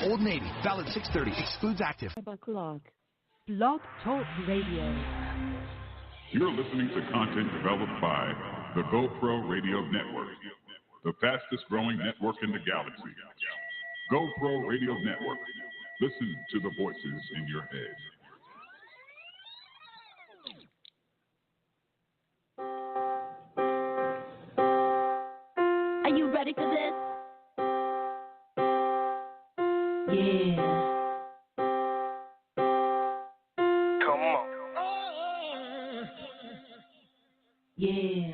Old Navy, valid 630, excludes active. Blog Talk Radio. You're listening to content developed by the GoPro Radio Network, the fastest growing network in the galaxy. GoPro Radio Network. Listen to the voices in your head. Are you ready for this? Yeah. Come on. Yeah.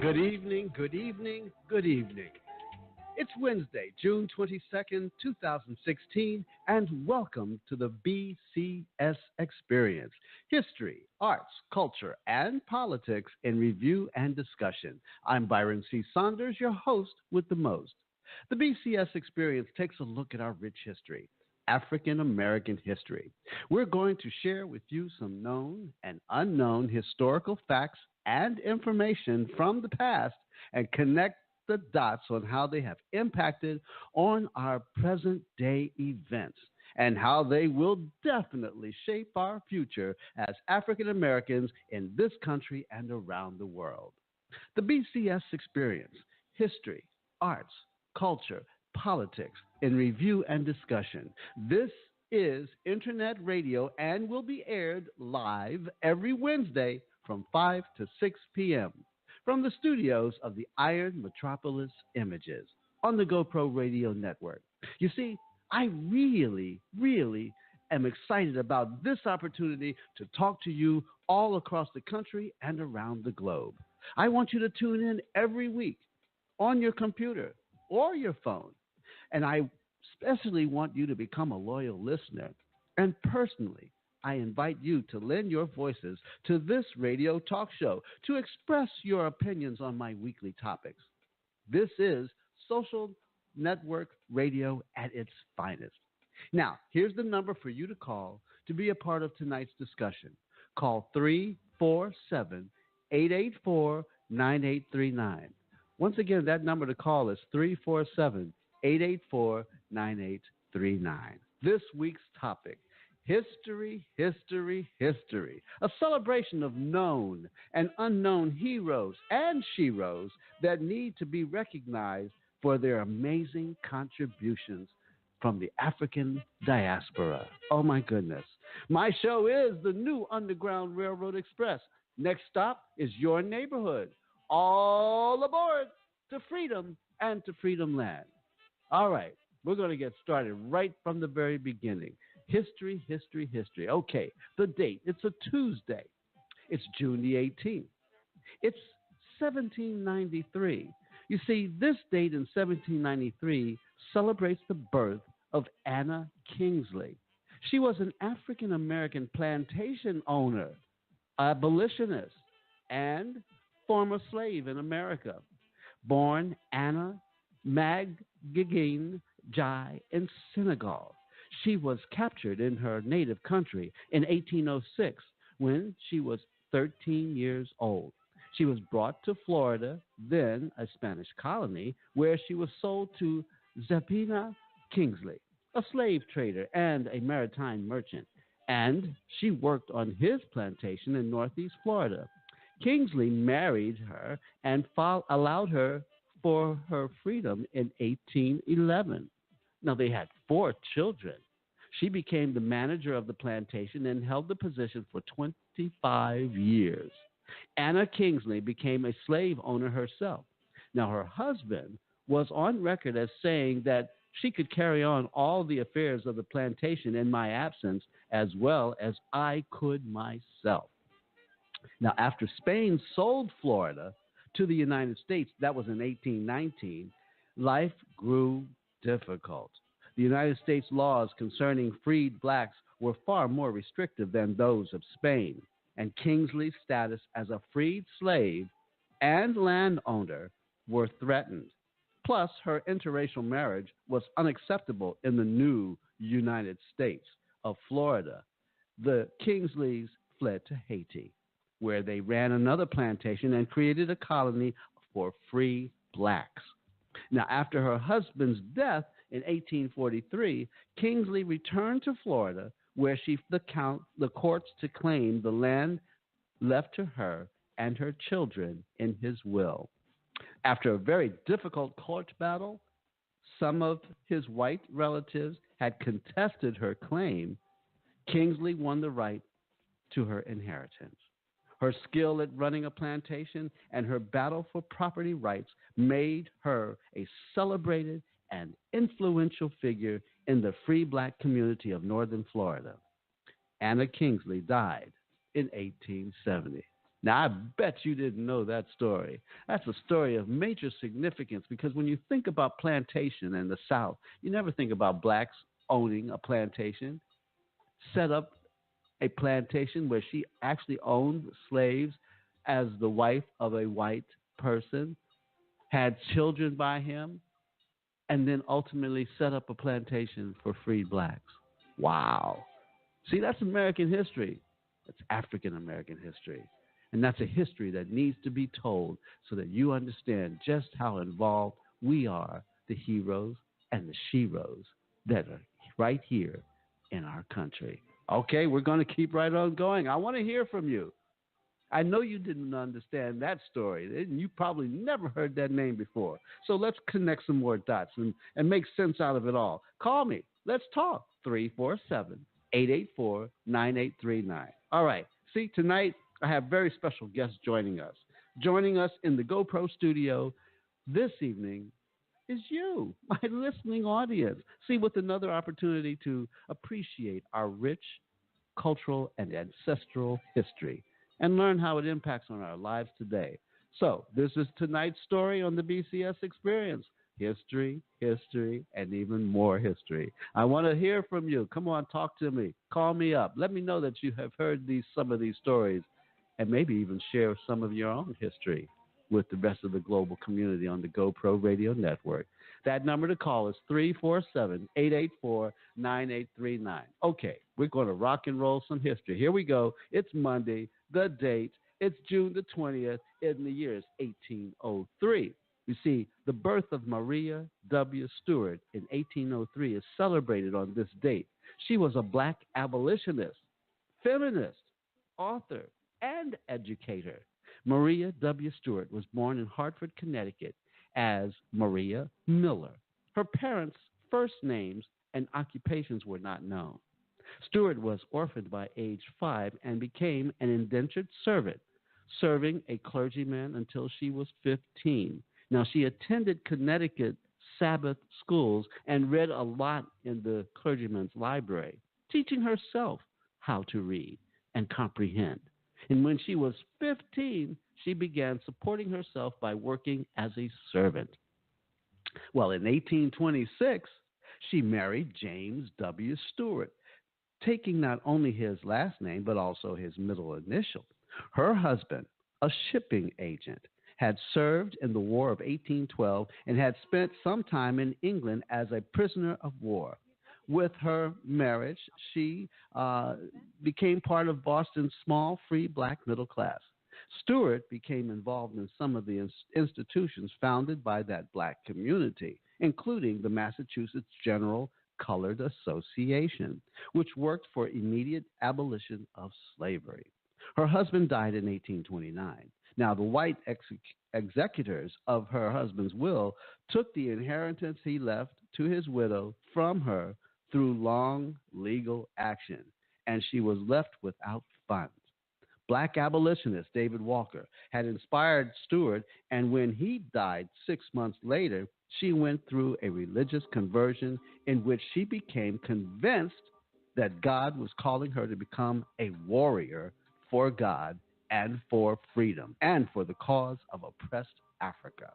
Good evening, good evening, good evening. It's Wednesday, June 22nd, 2016, and welcome to the BCS Experience. History, arts, culture, and politics in review and discussion. I'm Byron C. Saunders, your host with the most. The BCS Experience takes a look at our rich history, African American history. We're going to share with you some known and unknown historical facts and information from the past and connect the dots on how they have impacted on our present day events and how they will definitely shape our future as African Americans in this country and around the world. The BCS Experience, history, arts, culture, politics in review and discussion. This is internet radio and will be aired live every Wednesday from 5 to 6 p.m. from the studios of the Iron Metropolis Images on the GoPro Radio Network. You see, I really am excited about this opportunity to talk to you all across the country and around the globe. I want you to tune in every week on your computer or your phone. And I especially want you to become a loyal listener. And personally, I invite you to lend your voices to this radio talk show to express your opinions on my weekly topics. This is social network radio at its finest. Now, here's the number for you to call to be a part of tonight's discussion. Call 347-884-9839. Once again, that number to call is 347-884-9839. This week's topic: history, history, history. A celebration of known and unknown heroes and sheroes that need to be recognized for their amazing contributions from the African diaspora. Oh, my goodness. My show is the new Underground Railroad Express. Next stop is your neighborhood. All aboard to freedom and to freedom land. All right, we're going to get started right from the very beginning. History, history, history. Okay, the date. It's a Tuesday. It's June the 18th. It's 1793. You see, this date in 1793 celebrates the birth of Anna Kingsley. She was an African-American plantation owner, abolitionist, and former slave in America. Born Anna Magdalene Jai in Senegal. She was captured in her native country in 1806 when she was 13 years old. She was brought to Florida, then a Spanish colony, where she was sold to Zebina Kingsley, a slave trader and a maritime merchant, and she worked on his plantation in northeast Florida. Kingsley married her and allowed her for her freedom in 1811. Now, they had 4 children. She became the manager of the plantation and held the position for 25 years. Anna Kingsley became a slave owner herself. Now, her husband was on record as saying that she could carry on all the affairs of the plantation in my absence as well as I could myself. Now, after Spain sold Florida to the United States, that was in 1819, life grew difficult. The United States laws concerning freed blacks were far more restrictive than those of Spain, and Kingsley's status as a freed slave and landowner were threatened. Plus, her interracial marriage was unacceptable in the new United States of Florida. The Kingsleys fled to Haiti, where they ran another plantation and created a colony for free blacks. Now, after her husband's death in 1843, Kingsley returned to Florida, where she the courts to claim the land left to her and her children in his will. After a very difficult court battle, some of his white relatives had contested her claim. Kingsley won the right to her inheritance. Her skill at running a plantation and her battle for property rights made her a celebrated and influential figure in the free black community of northern Florida. Anna Kingsley died in 1870. Now, I bet you didn't know that story. That's a story of major significance because when you think about plantation in the South, you never think about blacks owning a plantation, set up a plantation where she actually owned slaves as the wife of a white person, had children by him, and then ultimately set up a plantation for freed blacks. Wow. See, that's American history. That's African American history. And that's a history that needs to be told so that you understand just how involved we are, the heroes and the sheroes that are right here in our country. Okay, we're going to keep right on going. I want to hear from you. I know you didn't understand that story, and you probably never heard that name before. So let's connect some more dots and make sense out of it all. Call me. Let's talk. 347-884-9839. All right. See, tonight I have very special guests joining us. Joining us in the GoPro studio this evening is you, my listening audience. See, with another opportunity to appreciate our rich cultural and ancestral history and learn how it impacts on our lives today. So this is tonight's story on the BCS Experience. History, history, and even more history. I want to hear from you. Come on, talk to me. Call me up. Let me know that you have heard some of these stories and maybe even share some of your own history with the rest of the global community on the GoPro Radio Network. That number to call is 347-884-9839. Okay, we're going to rock and roll some history. Here we go. It's Monday. The date, it's June the 20th, and the year is 1803. You see, the birth of Maria W. Stewart in 1803 is celebrated on this date. She was a black abolitionist, feminist, author, and educator. Maria W. Stewart was born in Hartford, Connecticut as Maria Miller. Her parents' first names and occupations were not known. Stewart was orphaned by age 5 and became an indentured servant, serving a clergyman until she was 15. Now, she attended Connecticut Sabbath schools and read a lot in the clergyman's library, teaching herself how to read and comprehend. And when she was 15, she began supporting herself by working as a servant. Well, in 1826, she married James W. Stewart, taking not only his last name, but also his middle initial. Her husband, a shipping agent, had served in the War of 1812 and had spent some time in England as a prisoner of war. With her marriage, she became part of Boston's small, free black middle class. Stewart became involved in some of the institutions founded by that black community, including the Massachusetts General Colored Association, which worked for immediate abolition of slavery. Her husband died in 1829. Now, the white executors of her husband's will took the inheritance he left to his widow from her through long legal action, and she was left without funds. Black abolitionist David Walker had inspired Stewart, and when he died 6 months later, she went through a religious conversion in which she became convinced that God was calling her to become a warrior for God and for freedom and for the cause of oppressed Africa.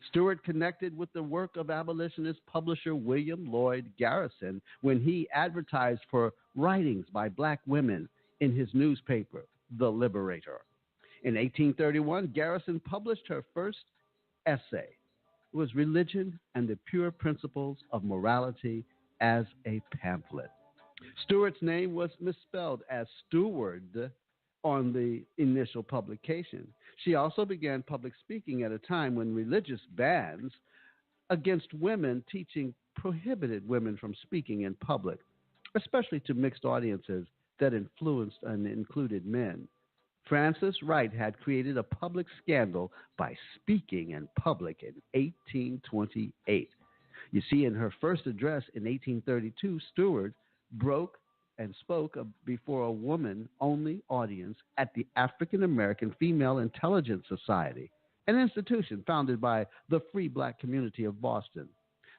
Stewart connected with the work of abolitionist publisher William Lloyd Garrison when he advertised for writings by black women in his newspaper, The Liberator. In 1831, Garrison published her first essay, was Religion and the Pure Principles of Morality as a Pamphlet. Stewart's name was misspelled as Steward on the initial publication. She also began public speaking at a time when religious bans against women teaching prohibited women from speaking in public, especially to mixed audiences that influenced and included men. Frances Wright had created a public scandal by speaking in public in 1828. You see, in her first address in 1832, Stewart broke and spoke before a woman-only audience at the African American Female Intelligence Society, an institution founded by the Free Black Community of Boston.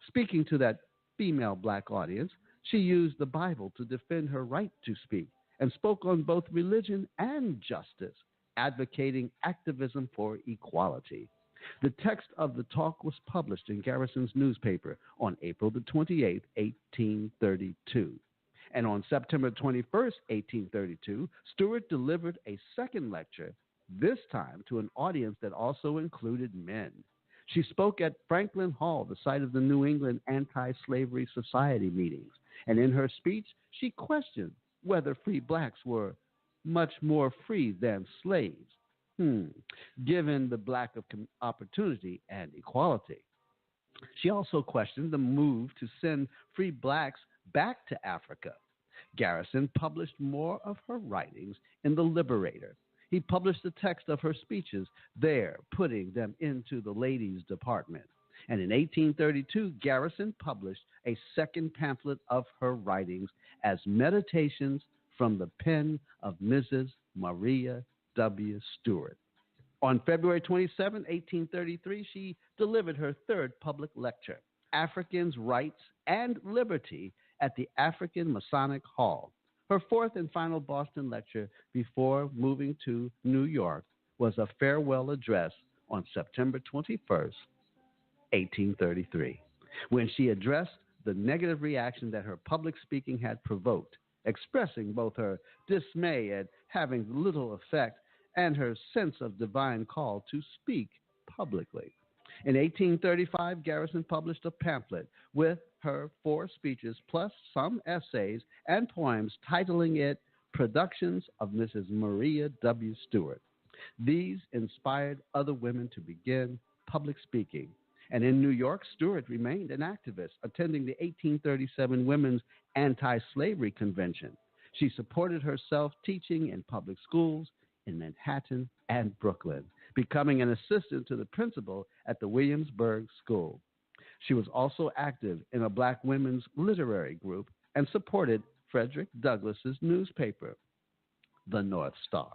Speaking to that female black audience, she used the Bible to defend her right to speak and spoke on both religion and justice, advocating activism for equality. The text of the talk was published in Garrison's newspaper on April the 28th, 1832. And on September 21st, 1832, Stewart delivered a second lecture, this time to an audience that also included men. She spoke at Franklin Hall, the site of the New England Anti-Slavery Society meetings. And in her speech, she questioned whether free blacks were much more free than slaves, given the lack of opportunity and equality. She also questioned the move to send free blacks back to Africa. Garrison published more of her writings in The Liberator. He published the text of her speeches there, putting them into the ladies' department. And in 1832, Garrison published a second pamphlet of her writings as Meditations from the pen of Mrs. Maria W. Stewart. On February 27, 1833, she delivered her third public lecture, Africans' Rights and Liberty, at the African Masonic Hall. Her fourth and final Boston lecture before moving to New York was a farewell address on September 21st, 1833, when she addressed the negative reaction that her public speaking had provoked, expressing both her dismay at having little effect and her sense of divine call to speak publicly. In 1835, Garrison published a pamphlet with her 4 speeches plus some essays and poems, titling it Productions of Mrs. Maria W. Stewart. These inspired other women to begin public speaking. And in New York, Stewart remained an activist, attending the 1837 Women's Anti-Slavery Convention. She supported herself teaching in public schools in Manhattan and Brooklyn, becoming an assistant to the principal at the Williamsburg School. She was also active in a black women's literary group and supported Frederick Douglass's newspaper, The North Star,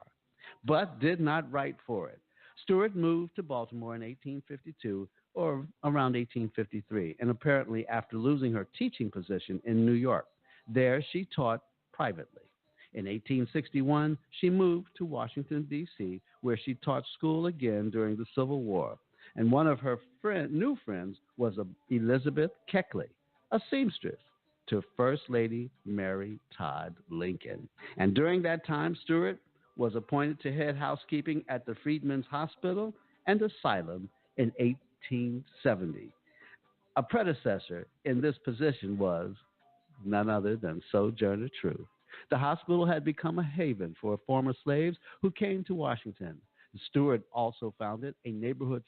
but did not write for it. Stewart moved to Baltimore in 1852 or around 1853, and apparently after losing her teaching position in New York. There she taught privately. In 1861, she moved to Washington, D.C., where she taught school again during the Civil War. And one of her new friends was Elizabeth Keckley, a seamstress to First Lady Mary Todd Lincoln. And during that time, Stewart was appointed to head housekeeping at the Freedmen's Hospital and Asylum in 1870. A predecessor in this position was none other than Sojourner Truth. The hospital had become a haven for former slaves who came to Washington. Stewart also founded a neighborhood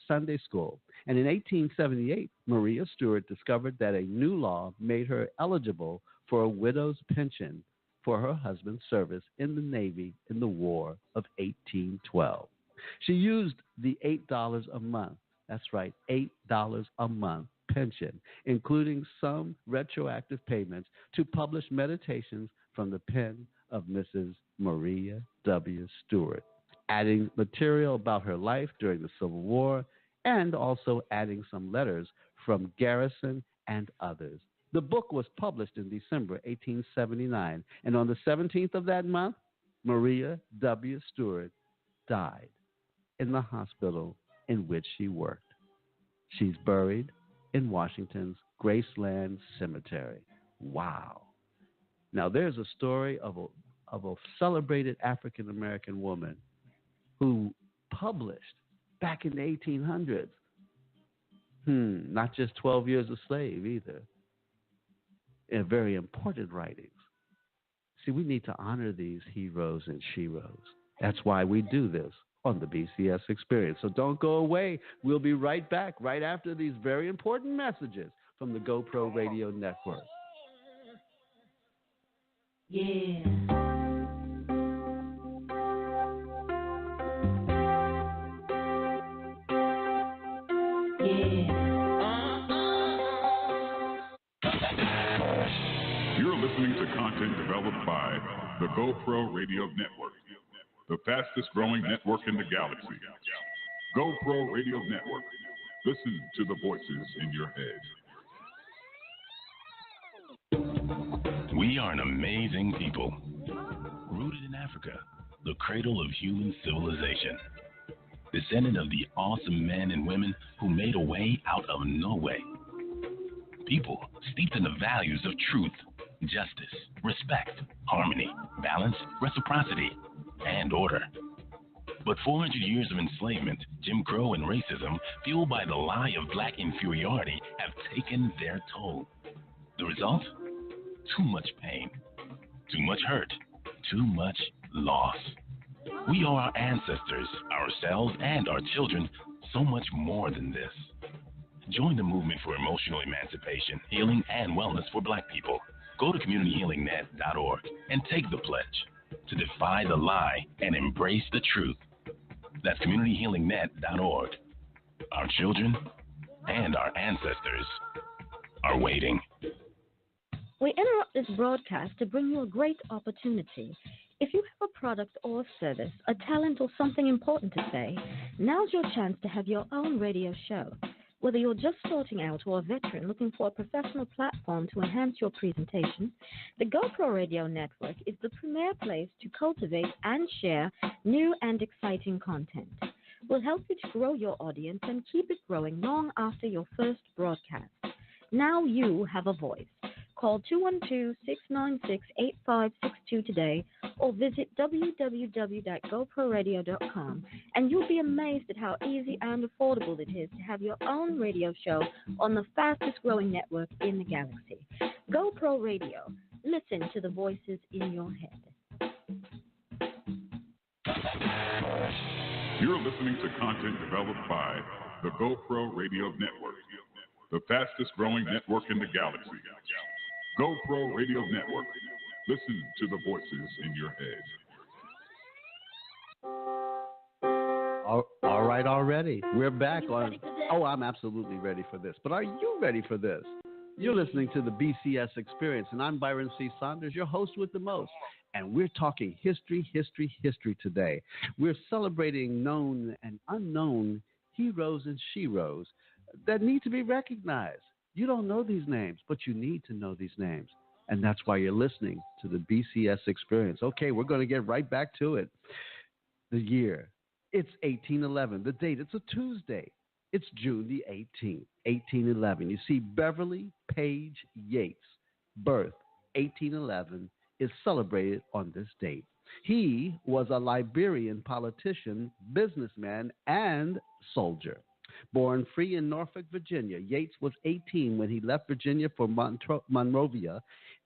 Sunday school. And in 1878, Maria Stewart discovered that a new law made her eligible for a widow's pension for her husband's service in the Navy in the War of 1812. She used the $8 a month, that's right, $8 a month pension, including some retroactive payments, to publish meditations from the pen of Mrs. Maria W. Stewart, adding material about her life during the Civil War and also adding some letters from Garrison and others. The book was published in December 1879, and on the 17th of that month, Maria W. Stewart died in the hospital in which she worked. She's buried in Washington's Graceland Cemetery. Wow. Now, there's a story of a celebrated African-American woman who published back in the 1800s Not just 12 Years a Slave either. And very important writings. See, we need to honor these heroes and sheroes. That's why we do this on the BCS Experience. So don't go away. We'll be right back right after these very important messages from the GoPro Radio Network. Yeah. You're listening to content developed by the GoPro Radio Network, the fastest growing network in the galaxy. GoPro Radio Network. Listen to the voices in your head. We are an amazing people, rooted in Africa, the cradle of human civilization, descendant of the awesome men and women who made a way out of no way. People steeped in the values of truth, justice, respect, harmony, balance, reciprocity, and order. But 400 years of enslavement, Jim Crow, and racism, fueled by the lie of black inferiority, have taken their toll. The result? Too much pain, too much hurt, too much loss. We owe our ancestors, ourselves, and our children so much more than this. Join the movement for emotional emancipation, healing, and wellness for black people. Go to communityhealingnet.org and take the pledge to defy the lie and embrace the truth. That's communityhealingnet.org. Our children and our ancestors are waiting. We interrupt this broadcast to bring you a great opportunity. If you have a product or service, a talent, or something important to say, now's your chance to have your own radio show. Whether you're just starting out or a veteran looking for a professional platform to enhance your presentation, the GoPro Radio Network is the premier place to cultivate and share new and exciting content. We'll help you to grow your audience and keep it growing long after your first broadcast. Now you have a voice. Call 212-696-8562 today or visit www.goproradio.com, and you'll be amazed at how easy and affordable it is to have your own radio show on the fastest growing network in the galaxy. GoPro Radio. Listen to the voices in your head. You're listening to content developed by the GoPro Radio Network, the fastest growing network in the galaxy. GoPro Radio Network. Listen to the voices in your head. All right, already. We're back on. Oh, I'm absolutely ready for this. But are you ready for this? You're listening to the BCS Experience, and I'm Byron C. Saunders, your host with the most. And we're talking history today. We're celebrating known and unknown heroes and sheroes that need to be recognized. You don't know these names, but you need to know these names. And that's why you're listening to the BCS Experience. Okay, we're going to get right back to it. The year, it's 1811. The date, it's a Tuesday. It's June the 18th, 1811. You see, Beverly Page Yates' birth, 1811, is celebrated on this date. He was a Liberian politician, businessman, and soldier. Born free in Norfolk, Virginia, Yates was 18 when he left Virginia for Monrovia,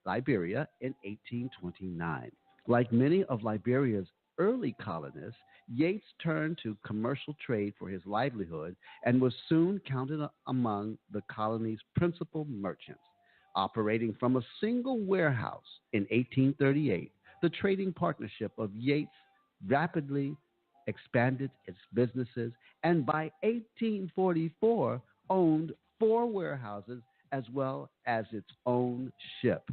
Liberia, in 1829. Like many of Liberia's early colonists, Yates turned to commercial trade for his livelihood and was soon counted among the colony's principal merchants. Operating from a single warehouse in 1838, the trading partnership of Yates rapidly expanded its businesses, and by 1844 owned 4 warehouses as well as its own ship.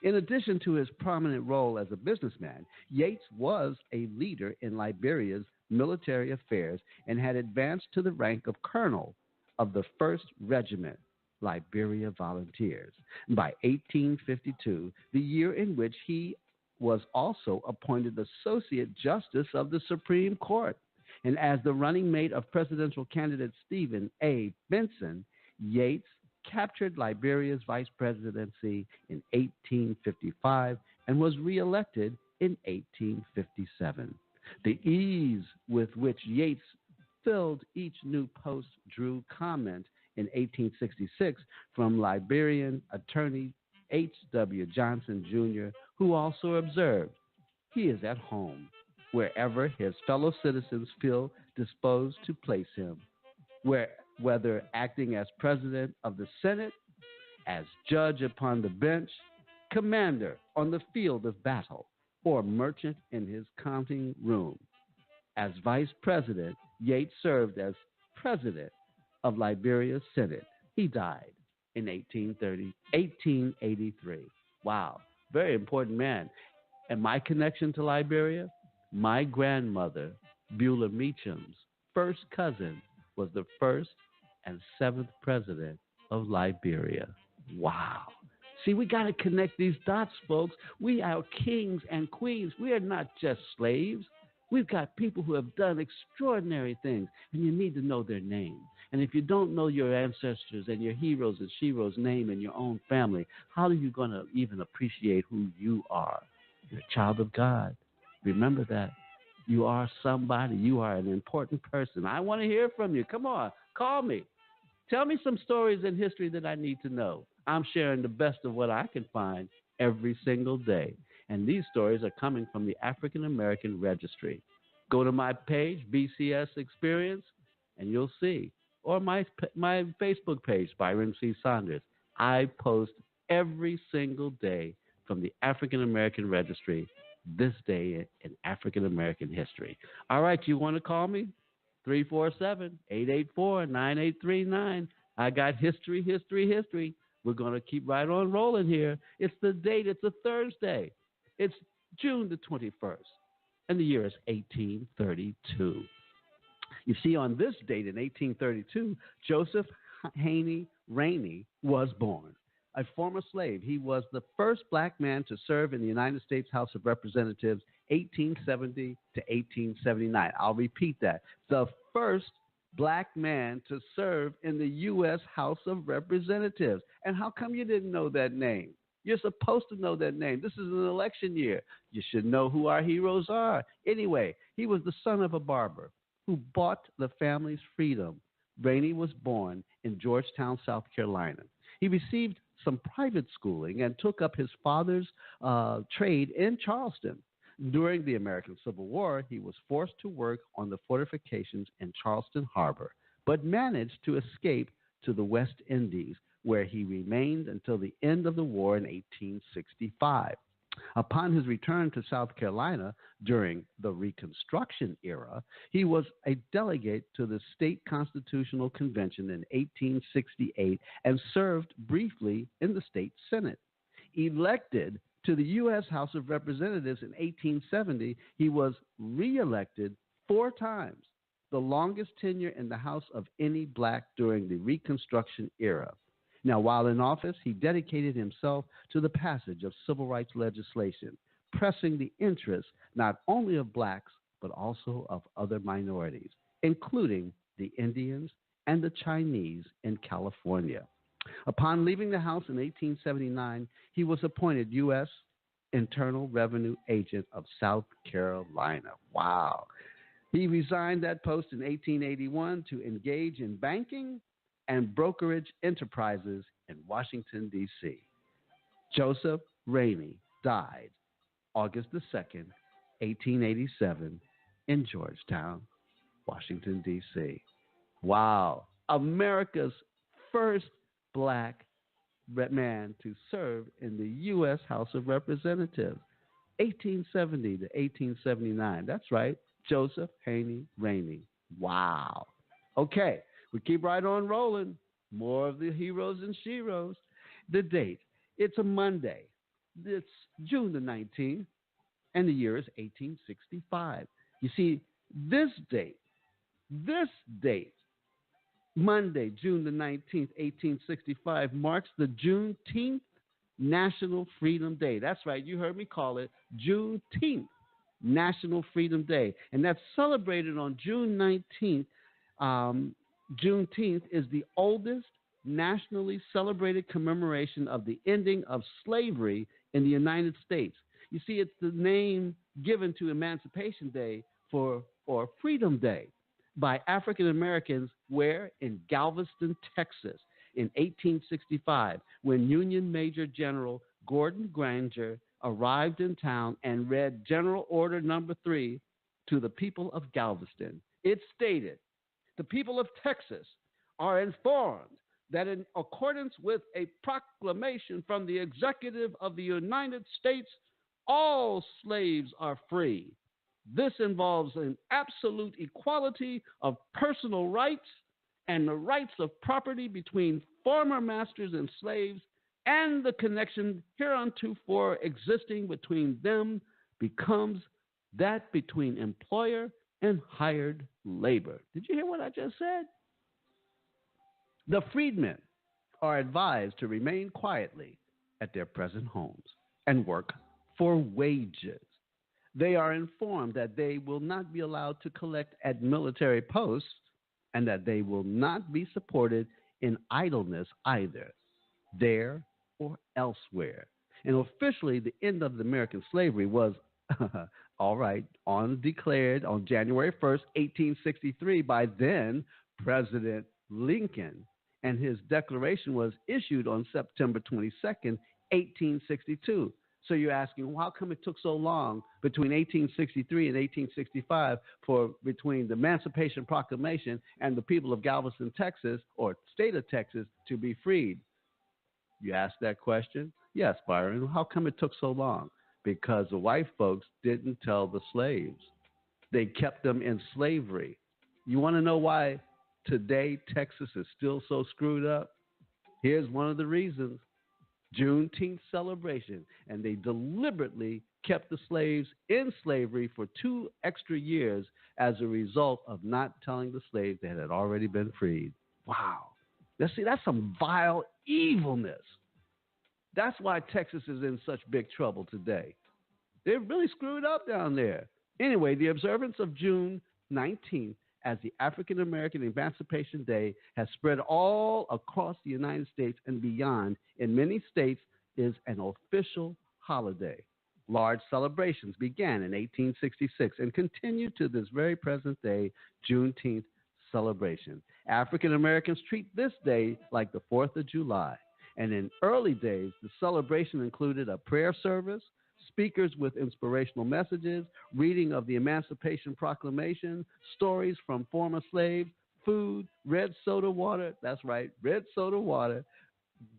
In addition to his prominent role as a businessman, Yates was a leader in Liberia's military affairs and had advanced to the rank of colonel of the 1st Regiment, Liberia Volunteers. By 1852, the year in which he was also appointed Associate Justice of the Supreme Court. And as the running mate of presidential candidate Stephen A. Benson, Yates captured Liberia's vice presidency in 1855 and was reelected in 1857. The ease with which Yates filled each new post drew comment in 1866 from Liberian attorney H.W. Johnson, Jr., who also observed, "He is at home wherever his fellow citizens feel disposed to place him, whether acting as president of the Senate, as judge upon the bench, commander on the field of battle, or merchant in his counting room." As vice president, Yates served as president of Liberia's Senate. He died in 1883. Wow, very important man. And my connection to Liberia, my grandmother, Beulah Meacham's first cousin, was the first and seventh president of Liberia. Wow. See, we got to connect these dots, folks. We are kings and queens. We are not just slaves. We've got people who have done extraordinary things, and you need to know their name. And if you don't know your ancestors and your heroes and sheroes' name in your own family, how are you going to even appreciate who you are? You're a child of God. Remember that. You are somebody. You are an important person. I want to hear from you. Come on, call me. Tell me some stories in history that I need to know. I'm sharing the best of what I can find every single day. And these stories are coming from the African American Registry. Go to my page, BCS Experience, and you'll see. Or my Facebook page, Byron C. Saunders. I post every single day from the African American Registry, this day in African American history. All right, you want to call me? 347-884-9839. I got history. We're going to keep right on rolling here. It's the date. It's a Thursday. It's June the 21st, and the year is 1832. You see, on this date in 1832, Joseph Haney Rainey was born. A former slave, he was the first black man to serve in the United States House of Representatives 1870 to 1879. I'll repeat that. The first black man to serve in the U.S. House of Representatives. And how come you didn't know that name? You're supposed to know that name. This is an election year. You should know who our heroes are. Anyway, he was the son of a barber who bought the family's freedom. Rainey was born in Georgetown, South Carolina. He received some private schooling and took up his father's trade in Charleston. During the American Civil War, he was forced to work on the fortifications in Charleston Harbor, but managed to escape to the West Indies, where he remained until the end of the war in 1865. Upon his return to South Carolina during the Reconstruction era, he was a delegate to the State Constitutional Convention in 1868 and served briefly in the state Senate. Elected to the U.S. House of Representatives in 1870, he was reelected 4 times, the longest tenure in the House of any black during the Reconstruction era. Now, while in office, he dedicated himself to the passage of civil rights legislation, pressing the interests not only of blacks, but also of other minorities, including the Indians and the Chinese in California. Upon leaving the House in 1879, he was appointed U.S. Internal Revenue Agent of South Carolina. Wow. He resigned that post in 1881 to engage in banking and brokerage enterprises in Washington, D.C. Joseph Rainey died August the 2nd, 1887, in Georgetown, Washington, D.C. Wow. America's first black man to serve in the U.S. House of Representatives, 1870 to 1879. That's right, Joseph Haney Rainey. Wow. Okay, we keep right on rolling. More of the heroes and sheroes. The date, it's a Monday. It's June the 19th, and the year is 1865. You see, this date, Monday, June the 19th, 1865, marks the Juneteenth National Freedom Day. That's right, you heard me call it Juneteenth National Freedom Day. And that's celebrated on June 19th. Juneteenth is the oldest nationally celebrated commemoration of the ending of slavery in the United States. You see, it's the name given to Emancipation Day or Freedom Day. by African Americans where? In Galveston, Texas, in 1865, when Union Major General Gordon Granger arrived in town and read General Order Number 3 to the people of Galveston. It stated, the people of Texas are informed that in accordance with a proclamation from the Executive of the United States, all slaves are free. This involves an absolute equality of personal rights and the rights of property between former masters and slaves, and the connection hereunto existing between them becomes that between employer and hired labor. Did you hear what I just said? The freedmen are advised to remain quietly at their present homes and work for wages. They are informed that they will not be allowed to collect at military posts and that they will not be supported in idleness either, there or elsewhere. And officially, the end of the American slavery was, all right, declared on January 1st, 1863 by then President Lincoln. And his declaration was issued on September 22nd, 1862. So you're asking, well, how come it took so long between 1863 and 1865 between the Emancipation Proclamation and the people of Galveston, Texas, or state of Texas, to be freed? You asked that question? Yes, Byron. How come it took so long? Because the white folks didn't tell the slaves. They kept them in slavery. You want to know why today Texas is still so screwed up? Here's one of the reasons. Juneteenth celebration, and they deliberately kept the slaves in slavery for 2 extra years as a result of not telling the slaves they had already been freed. Wow. That's some vile evilness. That's why Texas is in such big trouble today. They're really screwed up down there. Anyway, the observance of June 19th as the African American Emancipation Day has spread all across the United States and beyond. In many states, is an official holiday. Large celebrations began in 1866 and continue to this very present day, Juneteenth celebration. African Americans treat this day like the 4th of July. And in early days, the celebration included a prayer service, speakers with inspirational messages, reading of the Emancipation Proclamation, stories from former slaves, food, red soda water, that's right, red soda water,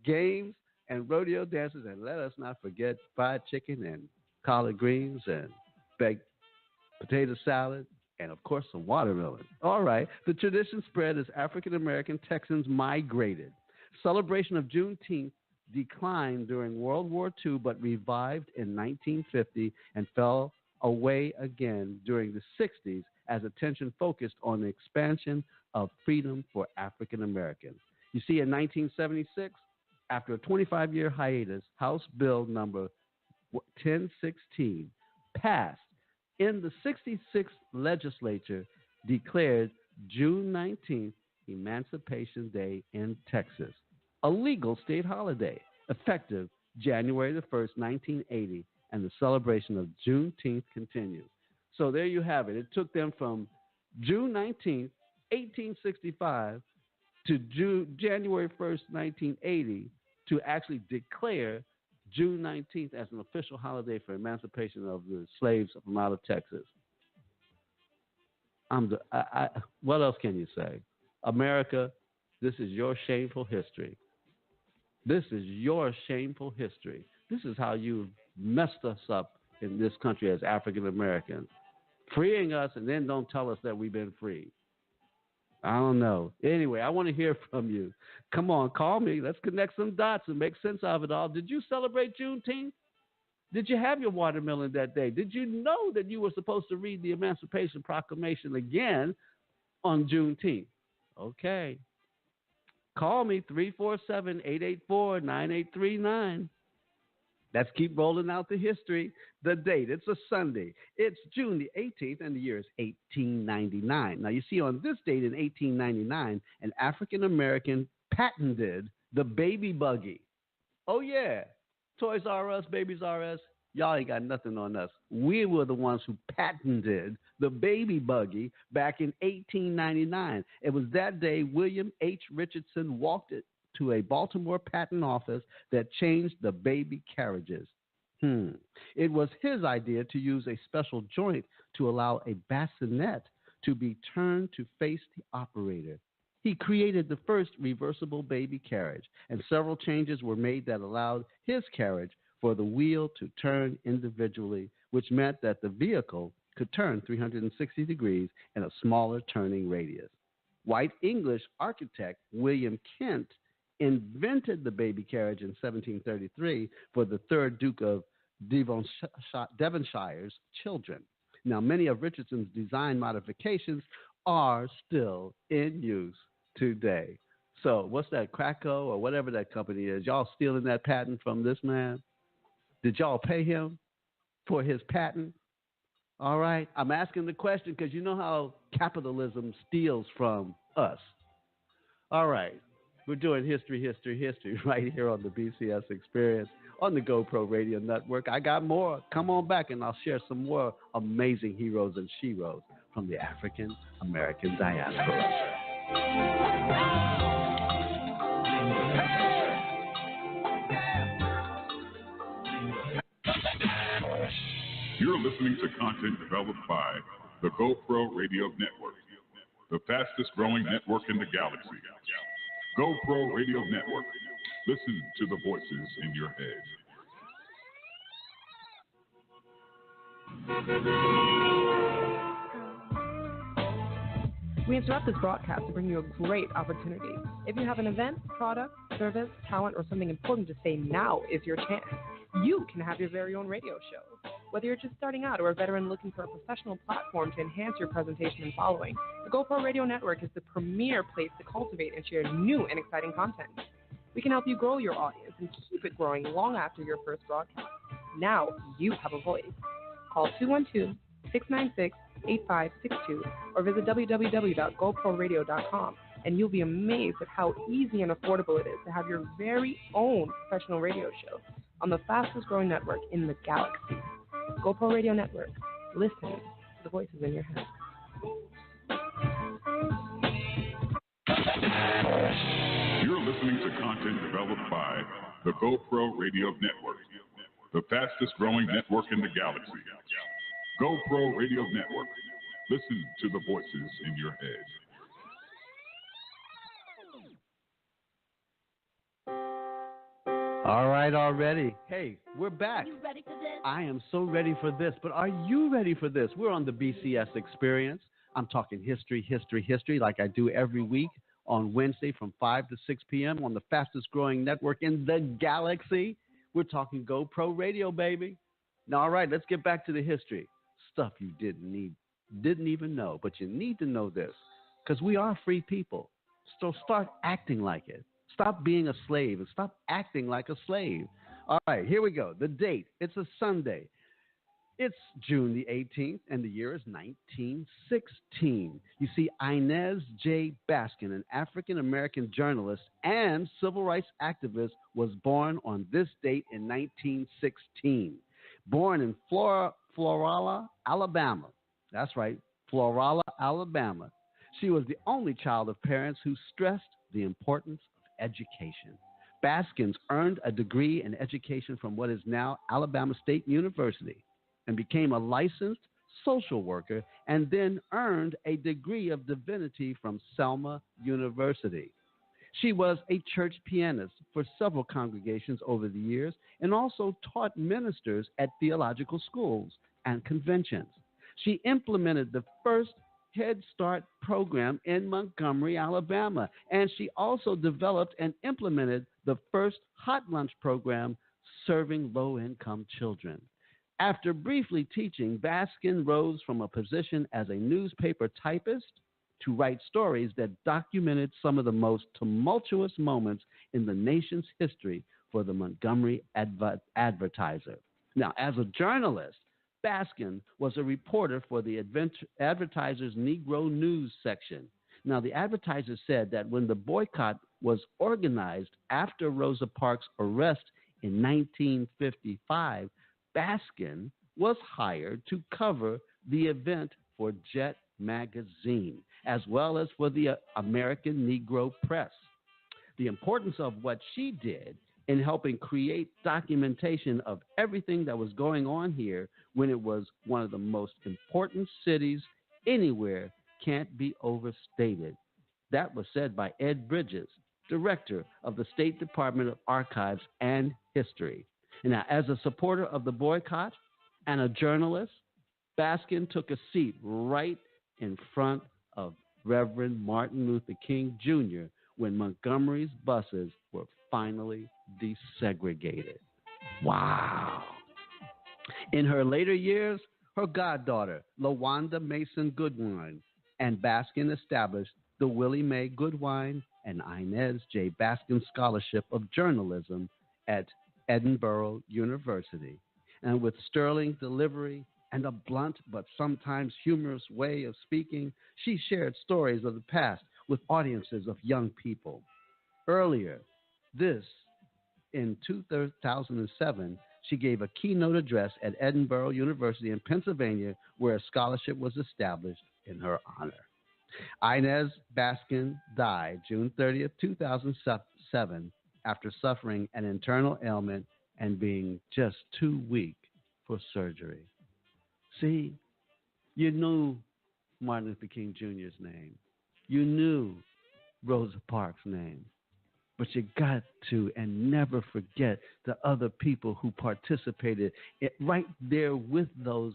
games and rodeo dances, and let us not forget fried chicken and collard greens and baked potato salad, and of course some watermelon. All right, the tradition spread as African American Texans migrated. Celebration of Juneteenth declined during World War II, but revived in 1950 and fell away again during the 60s as attention focused on the expansion of freedom for African Americans. You see, in 1976, after a 25-year hiatus, House Bill number 1016 passed in the 66th legislature, declared June 19th Emancipation Day in Texas, a legal state holiday, effective January the 1st, 1980, and the celebration of Juneteenth continues. So there you have it. It took them from June 19th, 1865 to January 1st, 1980 to actually declare June 19th as an official holiday for emancipation of the slaves from out of Texas. What else can you say? America, this is your shameful history. This is your shameful history. This is how you messed us up in this country as African Americans. Freeing us and then don't tell us that we've been free. I don't know. Anyway, I want to hear from you. Come on, call me. Let's connect some dots and make sense of it all. Did you celebrate Juneteenth? Did you have your watermelon that day? Did you know that you were supposed to read the Emancipation Proclamation again on Juneteenth? Okay. Call me, 347-884-9839. Let's keep rolling out the history. The date, it's a Sunday. It's June the 18th, and the year is 1899. Now, you see, on this date in 1899, an African-American patented the baby buggy. Oh, yeah. Toys R Us, Babies R Us, Y'all ain't got nothing on us. We were the ones who patented the baby buggy back in 1899. It was that day William H. Richardson walked it to a Baltimore patent office that changed the baby carriages. It was his idea to use a special joint to allow a bassinet to be turned to face the operator. He created the first reversible baby carriage, and several changes were made that allowed his carriage for the wheel to turn individually, which meant that the vehicle could turn 360 degrees in a smaller turning radius. White English architect William Kent invented the baby carriage in 1733 for the third Duke of Devonshire's children. Now, many of Richardson's design modifications are still in use today. So what's that, Krakow or whatever that company is? Y'all stealing that patent from this man? Did y'all pay him for his patent? All right. I'm asking the question because you know how capitalism steals from us. All right. We're doing history right here on the BCS Experience on the GoPro Radio Network. I got more. Come on back and I'll share some more amazing heroes and sheroes from the African American diaspora. You're listening to content developed by the GoPro Radio Network, the fastest growing network in the galaxy. GoPro Radio Network. Listen to the voices in your head. We interrupt this broadcast to bring you a great opportunity. If you have an event, product, service, talent, or something important to say, now is your chance. You can have your very own radio show. Whether you're just starting out or a veteran looking for a professional platform to enhance your presentation and following, the GoPro Radio Network is the premier place to cultivate and share new and exciting content. We can help you grow your audience and keep it growing long after your first broadcast. Now you have a voice. Call 212-696-8562 or visit www.goproradio.com, and you'll be amazed at how easy and affordable it is to have your very own professional radio show on the fastest growing network in the galaxy. GoPro Radio Network. Listen to the voices in your head. You're listening to content developed by the GoPro Radio Network, the fastest growing network in the galaxy. GoPro Radio Network. Listen to the voices in your head. All right, already. Hey, we're back. You ready for this? I am so ready for this, but are you ready for this? We're on the BCS Experience. I'm talking history like I do every week on Wednesday from 5 to 6 p.m. on the fastest growing network in the galaxy. We're talking GoPro Radio, baby. Now, all right, let's get back to the history. Stuff you didn't even know, but you need to know this because we are free people. So start acting like it. Stop being a slave and stop acting like a slave. All right, here we go. The date, it's a Sunday. It's June the 18th, and the year is 1916. You see, Inez J. Baskin, an African-American journalist and civil rights activist, was born on this date in 1916. Born in Florala, Alabama. That's right, Florala, Alabama. She was the only child of parents who stressed the importance of education. Baskins earned a degree in education from what is now Alabama State University and became a licensed social worker and then earned a degree of divinity from Selma University. She was a church pianist for several congregations over the years and also taught ministers at theological schools and conventions. She implemented the first Head Start program in Montgomery, Alabama, and she also developed and implemented the first hot lunch program serving low-income children. After briefly teaching, Baskin rose from a position as a newspaper typist to write stories that documented some of the most tumultuous moments in the nation's history for the Montgomery Advertiser. Now, as a journalist, Baskin was a reporter for the Advertiser's Negro News section. Now, the Advertiser said that when the boycott was organized after Rosa Parks' arrest in 1955, Baskin was hired to cover the event for Jet magazine, as well as for the American Negro Press. The importance of what she did in helping create documentation of everything that was going on here when it was one of the most important cities anywhere can't be overstated. That was said by Ed Bridges, director of the State Department of Archives and History. And now, as a supporter of the boycott and a journalist, Baskin took a seat right in front of Reverend Martin Luther King Jr. when Montgomery's buses were finally desegregated. Wow. In her later years, her goddaughter, LaWanda Mason Goodwine, and Baskin established the Willie Mae Goodwine and Inez J. Baskin Scholarship of Journalism at Edinburgh University. And with sterling delivery and a blunt but sometimes humorous way of speaking, she shared stories of the past with audiences of young people. Earlier, in 2007, she gave a keynote address at Edinburgh University in Pennsylvania, where a scholarship was established in her honor. Inez Baskin died June 30th, 2007, after suffering an internal ailment and being just too weak for surgery. See, you knew Martin Luther King Jr.'s name. You knew Rosa Parks' name. But you got to and never forget the other people who participated right there with those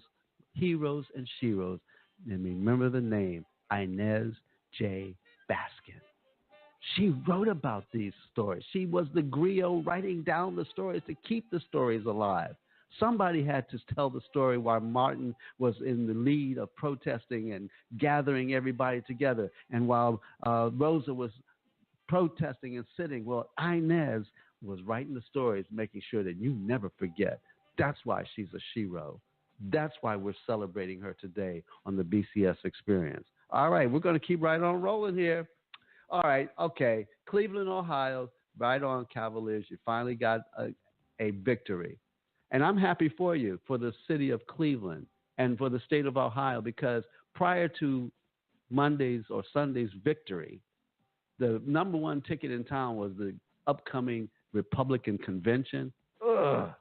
heroes and sheroes. And remember the name, Inez J. Baskin. She wrote about these stories. She was the griot writing down the stories to keep the stories alive. Somebody had to tell the story while Martin was in the lead of protesting and gathering everybody together. And while Rosa was protesting and sitting, well, Inez was writing the stories, making sure that you never forget. That's why she's a shero. That's why we're celebrating her today on the BCS Experience. All right, we're going to keep right on rolling here. All right, okay. Cleveland, Ohio, right on, Cavaliers. You finally got a victory. And I'm happy for you, for the city of Cleveland and for the state of Ohio, because prior to Monday's or Sunday's victory, the number one ticket in town was the upcoming Republican convention. Ugh.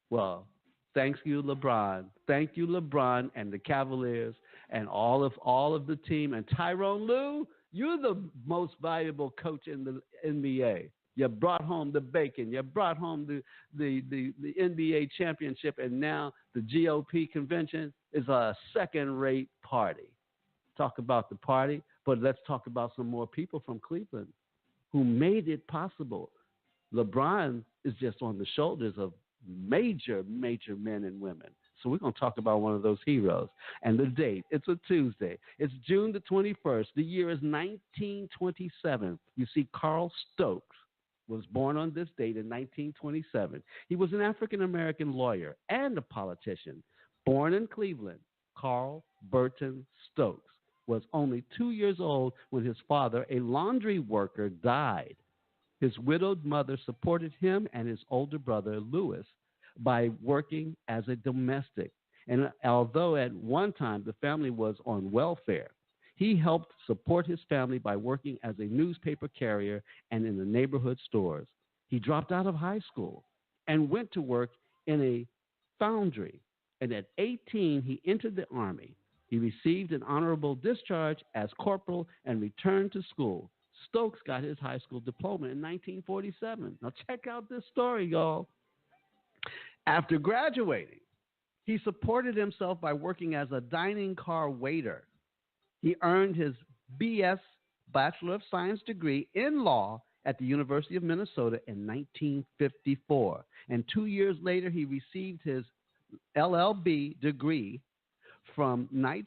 Well, thank you, LeBron. Thank you, LeBron and the Cavaliers and all of the team. And Tyronn Lue, you're the most valuable coach in the NBA. You brought home the bacon. You brought home the NBA championship, and now the GOP convention is a second-rate party. Talk about the party, but let's talk about some more people from Cleveland who made it possible. LeBron is just on the shoulders of major, major men and women. So we're going to talk about one of those heroes. And the date, it's a Tuesday. It's June the 21st. The year is 1927. You see, Carl Stokes was born on this date in 1927. He was an African-American lawyer and a politician. Born in Cleveland, Carl Burton Stokes was only 2 years old when his father, a laundry worker, died. His widowed mother supported him and his older brother, Lewis, by working as a domestic. And although at one time the family was on welfare, he helped support his family by working as a newspaper carrier and in the neighborhood stores. He dropped out of high school and went to work in a foundry. And at 18, he entered the Army. He received an honorable discharge as corporal and returned to school. Stokes got his high school diploma in 1947. Now check out this story, y'all. After graduating, he supported himself by working as a dining car waiter. He earned his B.S. Bachelor of Science degree in law at the University of Minnesota in 1954. And 2 years later, he received his LLB degree from Knight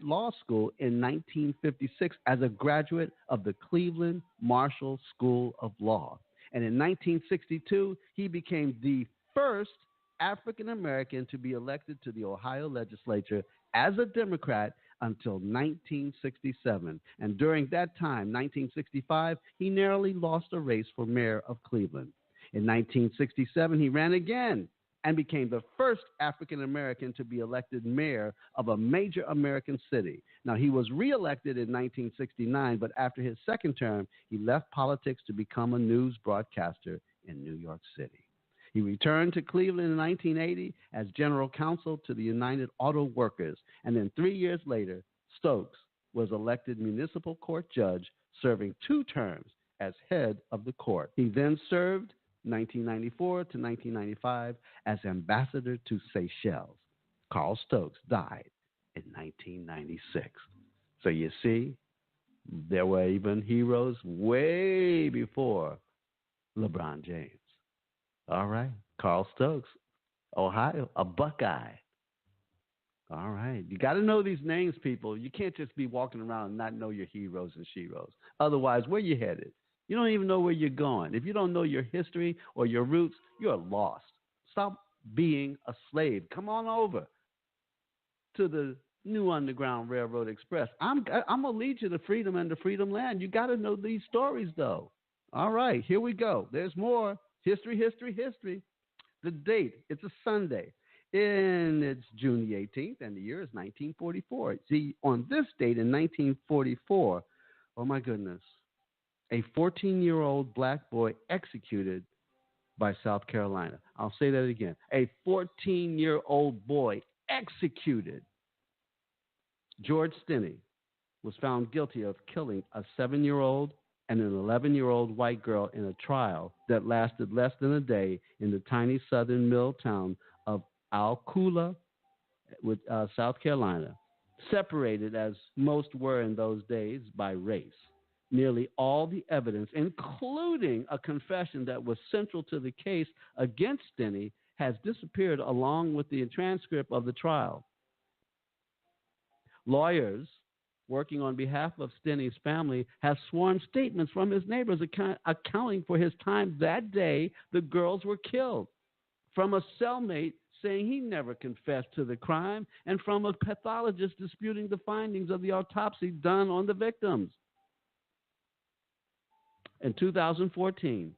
Law School in 1956 as a graduate of the Cleveland Marshall School of Law. And in 1962, he became the first African American to be elected to the Ohio legislature as a Democrat until 1967. And during that time, 1965, he narrowly lost a race for mayor of Cleveland. In 1967, he ran again and became the first African American to be elected mayor of a major American city. Now, he was reelected in 1969, but after his second term, he left politics to become a news broadcaster in New York City. He returned to Cleveland in 1980 as general counsel to the United Auto Workers, and then 3 years later, Stokes was elected municipal court judge, serving 2 terms as head of the court. He then served 1994 to 1995 as ambassador to Seychelles. Carl Stokes died in 1996. So you see, there were even heroes way before LeBron James. All right, Carl Stokes, Ohio, a Buckeye. All right, you got to know these names, people. You can't just be walking around and not know your heroes and sheroes. Otherwise, where you headed? You don't even know where you're going. If you don't know your history or your roots, you're lost. Stop being a slave. Come on over to the new Underground Railroad Express. I'm going to lead you to freedom and to freedom land. You got to know these stories, though. All right, here we go. There's more. History. The date, it's a Sunday. And it's June the 18th, and the year is 1944. See, on this date in 1944, oh my goodness, a 14-year-old black boy executed by South Carolina. I'll say that again. A 14-year-old boy executed. George Stinney was found guilty of killing a 7-year-old and an 11-year-old white girl in a trial that lasted less than a day in the tiny southern mill town of Alcula, South Carolina, separated as most were in those days by race. Nearly all the evidence, including a confession that was central to the case against Stinney, has disappeared along with the transcript of the trial. Lawyers working on behalf of Stinney's family have sworn statements from his neighbors accounting for his time that day the girls were killed, from a cellmate saying he never confessed to the crime, and from a pathologist disputing the findings of the autopsy done on the victims. In 2014,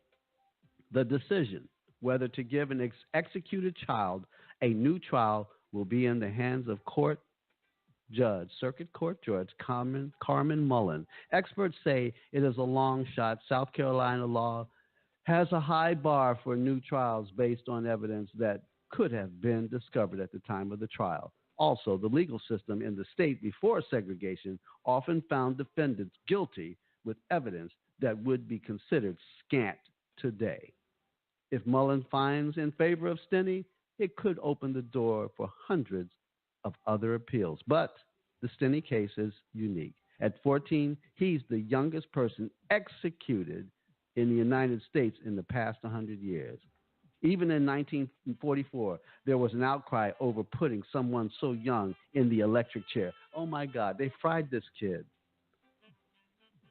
the decision whether to give an executed child a new trial will be in the hands of Circuit Court Judge Carmen Mullen. Experts say it is a long shot. South Carolina law has a high bar for new trials based on evidence that could have been discovered at the time of the trial. Also, the legal system in the state before segregation often found defendants guilty with evidence that would be considered scant today. If Mullen finds in favor of Stinney, it could open the door for hundreds of other appeals. But the Stinney case is unique. At 14, he's the youngest person executed in the United States in the past 100 years. Even in 1944, there was an outcry over putting someone so young in the electric chair. Oh, my God, they fried this kid.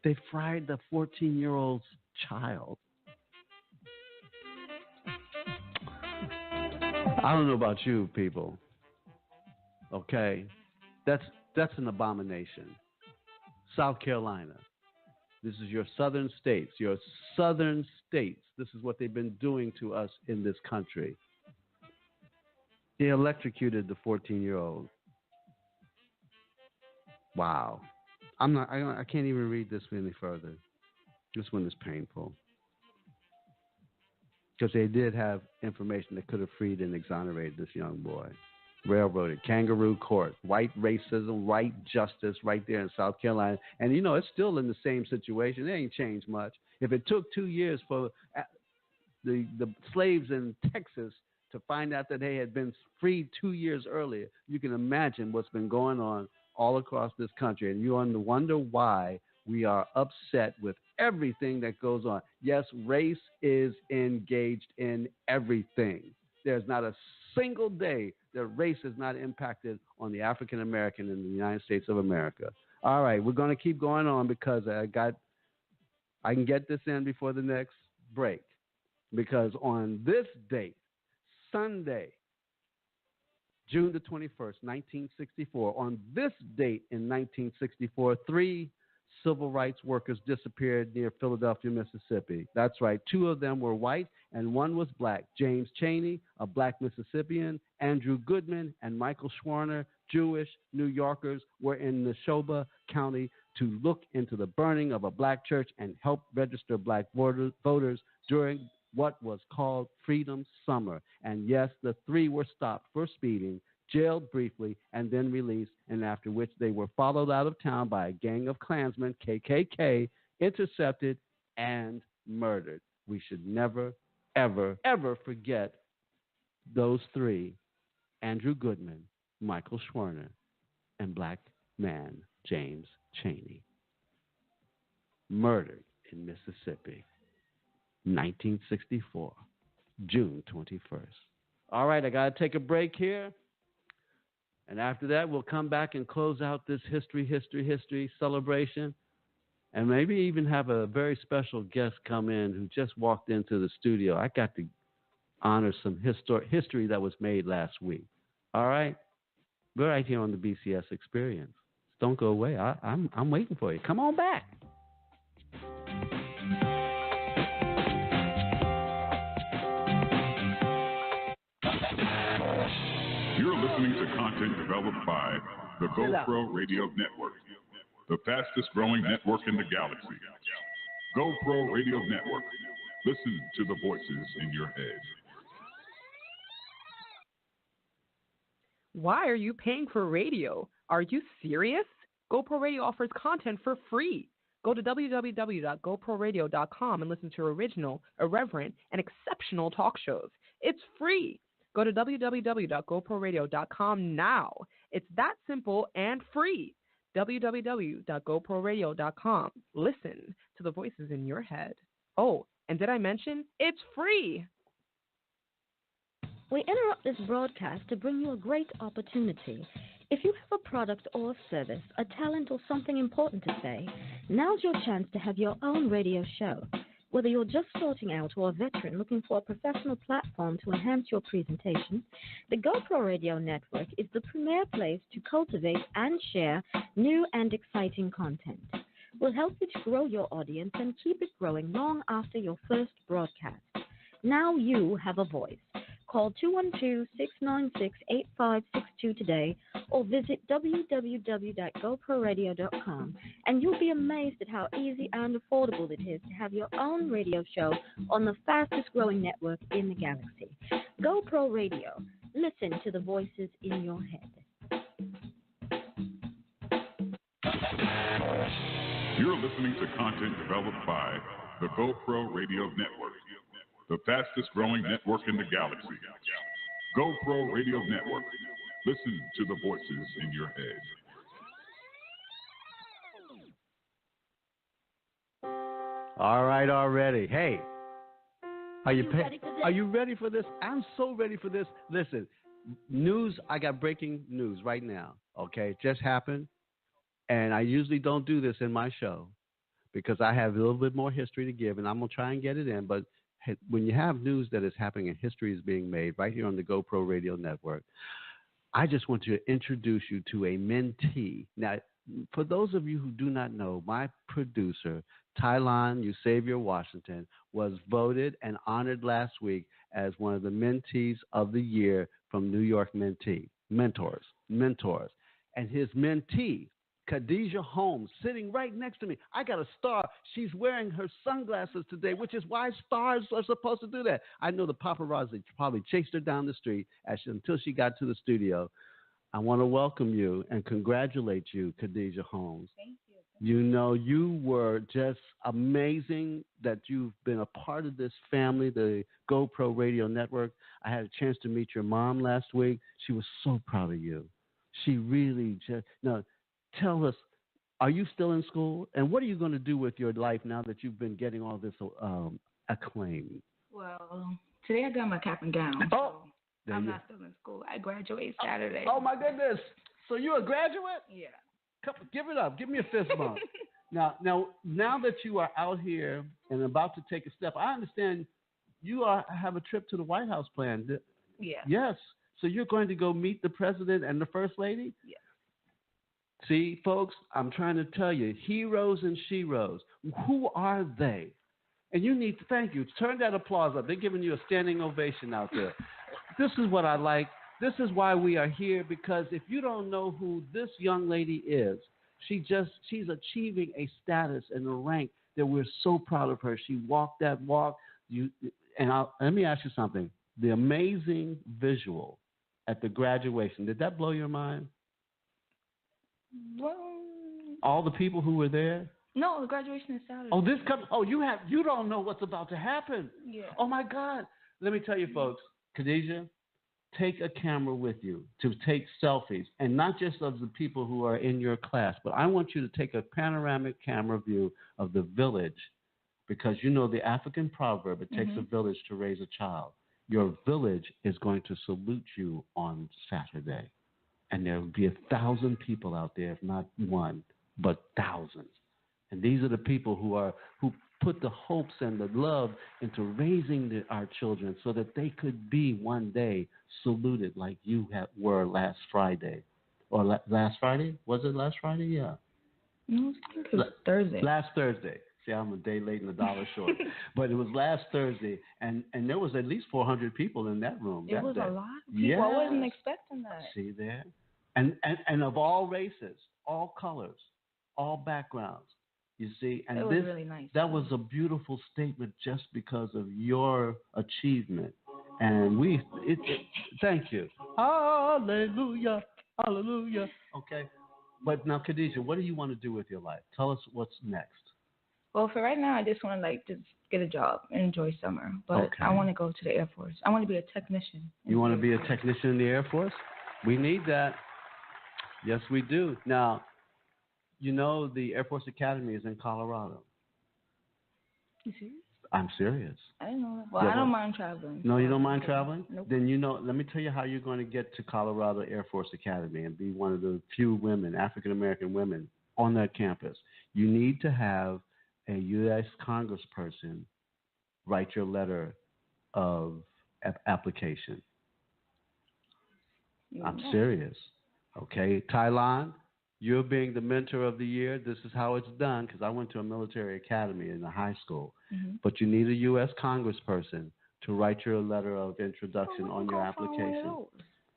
They fried the 14-year-old's child. I don't know about you people. Okay? That's an abomination. South Carolina. This is your southern states. Your southern states. This is what they've been doing to us in this country. They electrocuted the 14-year-old. Wow. I can't even read this any further. This one is painful. Because they did have information that could have freed and exonerated this young boy. Railroaded, kangaroo court, white racism, white justice right there in South Carolina. And, you know, it's still in the same situation. It ain't changed much. If it took 2 years for the slaves in Texas to find out that they had been freed 2 years earlier, you can imagine what's been going on all across this country. And you wonder why we are upset with everything that goes on. Yes, race is engaged in everything. There's not a single day that race is not impacted on the African American in the United States of America. All right, we're going to keep going on because I can get this in before the next break. Because on this date, Sunday, June the 21st, 1964, on this date in 1964, 3 civil rights workers disappeared near Philadelphia, Mississippi. That's right. 2 of them were white and 1 was black. James Chaney, a black Mississippian, Andrew Goodman, and Michael Schwerner, Jewish New Yorkers, were in Neshoba County to look into the burning of a black church and help register black voters during what was called Freedom Summer. And yes, the 3 were stopped for speeding, jailed briefly, and then released, and after which they were followed out of town by a gang of Klansmen, KKK, intercepted, and murdered. We should never, ever, ever forget those 3, Andrew Goodman, Michael Schwerner, and black man James Chaney, murdered in Mississippi, 1964, June 21st. All right, I got to take a break here. And after that, we'll come back and close out this history celebration. And maybe even have a very special guest come in who just walked into the studio. I got to honor some history that was made last week. All right? We're right here on the BCS Experience. Don't go away. I'm waiting for you. Come on back. You're listening to content developed by the GoPro Radio Network, the fastest growing network in the galaxy. GoPro Radio Network. Listen to the voices in your head. Why are you paying for radio? Are you serious? GoPro Radio offers content for free. Go to www.goproradio.com and listen to original, irreverent, and exceptional talk shows. It's free. Go to www.goproradio.com now. It's that simple and free. www.goproradio.com. Listen to the voices in your head. Oh, and did I mention it's free? We interrupt this broadcast to bring you a great opportunity. If you have a product or service, a talent, or something important to say, now's your chance to have your own radio show. Whether you're just starting out or a veteran looking for a professional platform to enhance your presentation, the GoPro Radio Network is the premier place to cultivate and share new and exciting content. We'll help you to grow your audience and keep it growing long after your first broadcast. Now you have a voice. Call 212-696-8562 today or visit www.goproradio.com, and you'll be amazed at how easy and affordable it is to have your own radio show on the fastest growing network in the galaxy. GoPro Radio. Listen to the voices in your head. You're listening to content developed by the GoPro Radio Network, the fastest growing network in the galaxy. GoPro Radio Network. Listen to the voices in your head. All right, already. Hey, are you ready for this? I'm so ready for this. Listen, news, I got breaking news right now, okay? It just happened, and I usually don't do this in my show because I have a little bit more history to give, and I'm going to try and get it in, but when you have news that is happening and history is being made right here on the GoPro Radio Network, I just want to introduce you to a mentee. Now, for those of you who do not know, my producer, Tylon Eusebier Washington, was voted and honored last week as one of the mentees of the year from New York Mentors. And his mentee, Khadijah Holmes, sitting right next to me. I got a star. She's wearing her sunglasses today, which is why stars are supposed to do that. I know the paparazzi probably chased her down the street until she got to the studio. I want to welcome you and congratulate you, Khadijah Holmes. Thank you. You know, you were just amazing that you've been a part of this family, the GoPro Radio Network. I had a chance to meet your mom last week. She was so proud of you. She really just... Now, tell us, are you still in school? And what are you going to do with your life now that you've been getting all this acclaim? Well, today I got my cap and gown. Oh, so I'm not still in school. I graduate Saturday. Oh, my goodness. So you're a graduate? Yeah. Come, give it up. Give me a fist bump. Now that you are out here and about to take a step, I understand you have a trip to the White House planned. Yeah. Yes. So you're going to go meet the president and the first lady? Yes. See, folks, I'm trying to tell you, heroes and sheroes, who are they? And you need to thank you. Turn that applause up. They're giving you a standing ovation out there. This is what I like. This is why we are here, because if you don't know who this young lady is, she's achieving a status and a rank that we're so proud of her. She walked that walk. Let me ask you something. The amazing visual at the graduation, did that blow your mind? Well, all the people who were there? No, the graduation is Saturday. You don't know what's about to happen. Yeah. Oh my God. Let me tell you, folks, Khadijah, take a camera with you to take selfies, and not just of the people who are in your class, but I want you to take a panoramic camera view of the village, because you know the African proverb, it takes a village to raise a child. Your village is going to salute you on Saturday. And there will be 1,000 people out there, if not one, but thousands. And these are the people who put the hopes and the love into raising our children so that they could be one day saluted like you were last Friday. Or last Friday? Was it last Friday? Yeah. No, I think it was Thursday. Last Thursday. See, I'm a day late and $1 short. But it was last Thursday, and there was at least 400 people in that room. It was a lot of people. Yes. I wasn't expecting that. See there? And of all races, all colors, all backgrounds. You see, and it was really nice. That was a beautiful statement just because of your achievement. And thank you. Hallelujah. Hallelujah. Okay. But now, Khadijah, what do you want to do with your life? Tell us what's next. Well, for right now, I just want to just get a job and enjoy summer. But okay. I want to go to the Air Force. I want to be a technician. You want to be a technician in the Air Force? We need that. Yes, we do. Now, you know the Air Force Academy is in Colorado. You serious? I'm serious. I didn't know that. Well, I don't mind traveling. No, you don't mind traveling? Nope. Then let me tell you how you're going to get to Colorado Air Force Academy and be one of the few women, African-American women, on that campus. You need to have a U.S. Congressperson write your letter of application. I'm serious. Okay, Tylon, you're being the mentor of the year. This is how it's done, because I went to a military academy in the high school. But you need a U.S. Congressperson to write your letter of introduction on your application.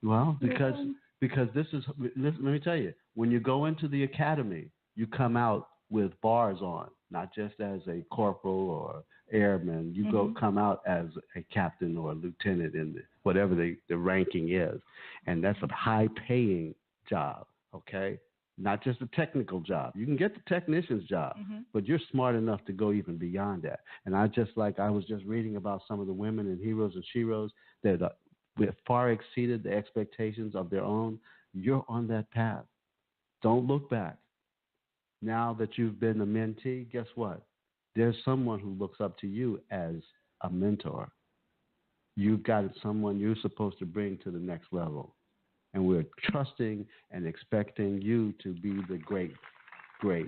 Well, because this is, let me tell you, when you go into the academy, you come out with bars on, not just as a corporal or airman. You come out as a captain or a lieutenant in whatever the ranking is. And that's a high-paying job, okay? Not just a technical job. You can get the technician's job, but you're smart enough to go even beyond that. And I was just reading about some of the women and heroes and sheroes that far exceeded the expectations of their own. You're on that path. Don't look back. Now that you've been a mentee, guess what? There's someone who looks up to you as a mentor. You've got someone you're supposed to bring to the next level. And we're trusting and expecting you to be the great, great,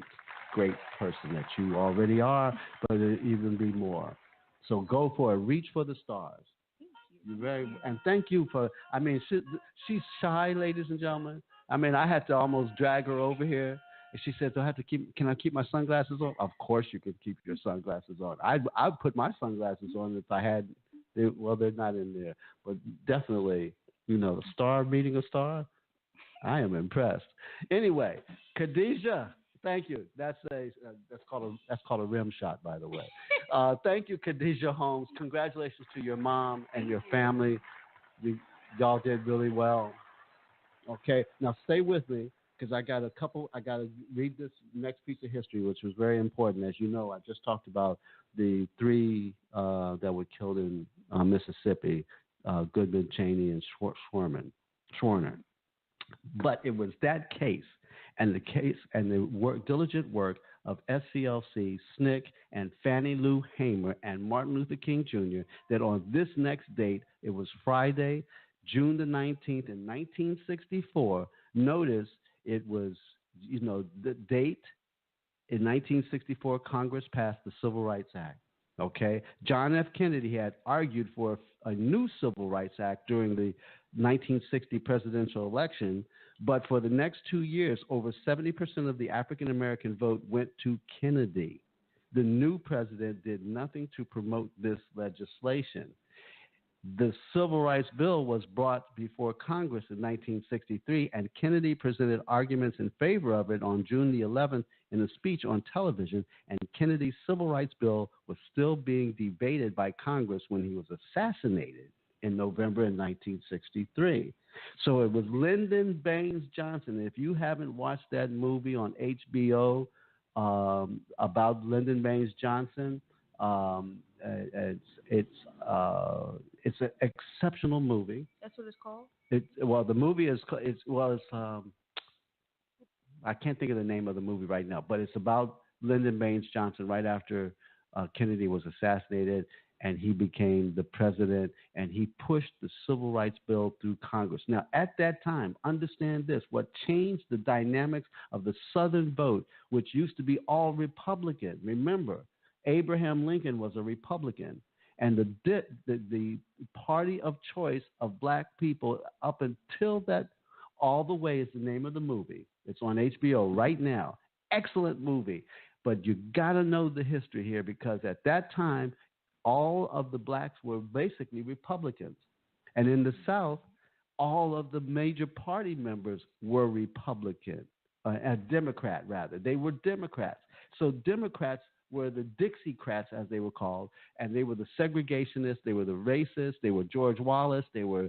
great person that you already are, but even be more. So go for it. Reach for the stars. And thank you for, she's shy, ladies and gentlemen. I had to almost drag her over here. And she said, can I keep my sunglasses on? Of course you could keep your sunglasses on. I'd put my sunglasses on if I had, they're not in there. But definitely, a star meeting a star, I am impressed. Anyway, Khadijah, thank you. That's called a rim shot, by the way. Thank you, Khadijah Holmes. Congratulations to your mom and your family. Y'all did really well. Okay, now stay with me, because I got to read this next piece of history, which was very important. As you know, I just talked about the 3 that were killed in Mississippi, Goodman, Cheney, and Schwerner. But it was that case and the diligent work of SCLC, SNCC, and Fannie Lou Hamer and Martin Luther King Jr. that on this next date, it was Friday, June the 19th in 1964. Notice it was, the date in 1964, Congress passed the Civil Rights Act. Okay, John F. Kennedy had argued for a new Civil Rights Act during the 1960 presidential election, But for the next 2 years, over 70% of the African-American vote went to Kennedy. The new president did nothing to promote this legislation. The Civil Rights Bill was brought before Congress in 1963, and Kennedy presented arguments in favor of it on June the 11th in a speech on television, and Kennedy's Civil Rights Bill was still being debated by Congress when he was assassinated in November in 1963. So it was Lyndon Baines Johnson. If you haven't watched that movie on HBO about Lyndon Baines Johnson, it's an exceptional movie. That's what it's called? The movie is I can't think of the name of the movie right now, but it's about Lyndon Baines Johnson right after Kennedy was assassinated, and he became the president, and he pushed the Civil Rights Bill through Congress. Now, at that time, understand this, what changed the dynamics of the Southern vote, which used to be all Republican. Remember, Abraham Lincoln was a Republican, and the party of choice of black people up until that, All the Way is the name of the movie. It's on HBO right now. Excellent movie. But you got to know the history here, because at that time, all of the blacks were basically Republicans. And in the South, all of the major party members were Republican, Democrat rather. They were Democrats. So Democrats were the Dixiecrats, as they were called, and they were the segregationists, they were the racists, they were George Wallace, they were